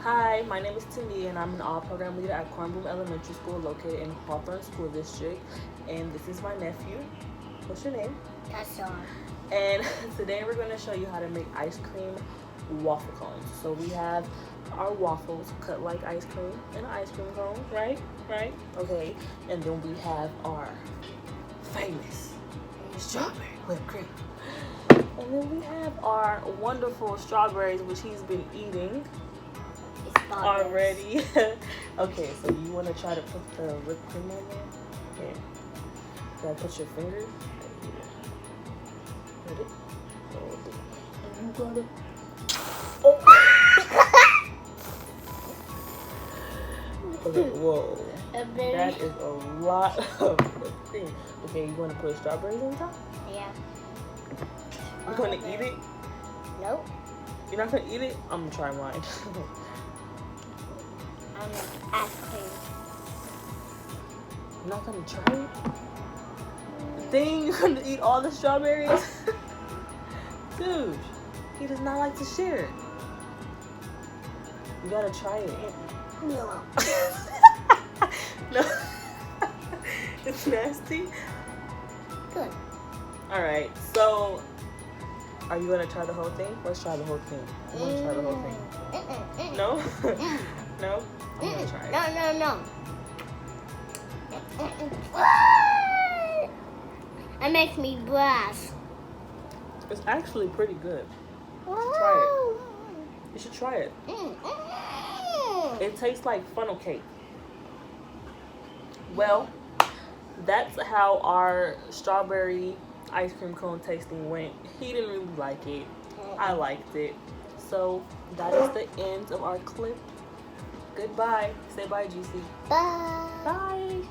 Hi, my name is Talia, and I'm an all program leader at Kornblum Elementary School located in Hawthorne School District. And this is my nephew. What's your name? Kasson. And today we're going to show you how to make ice cream waffle cones. So we have our waffles cut like ice cream in an ice cream cone, right? Right? Okay. And then we have our famous strawberry whipped cream. And then we have our wonderful strawberries, which he's been eating already. Okay, so you want to try to put the whipped cream on there? Okay. You gotta put your finger. Hold it. Hold it. And you gotta. Oh! Okay, whoa. That is a lot of whipped cream. Okay, you want to put strawberries on top? Yeah. You gonna eat it? Nope. You're not gonna eat it? I'm gonna try mine. I'm ice cream. You're not gonna try it? The thing, you're gonna eat all the strawberries? Dude, he does not like to share. You gotta try it. No. No. It's nasty? Good. Alright, so are you gonna try the whole thing? Let's try the whole thing. You wanna try the whole thing? No? No? I'm gonna try it. No. It makes me blush. It's actually pretty good. You should try it. It tastes like funnel cake. Well, that's how our strawberry ice cream cone tasting went. He didn't really like it. I liked it. So that is the end of our clip. Goodbye. Say bye, GC. Bye. Bye.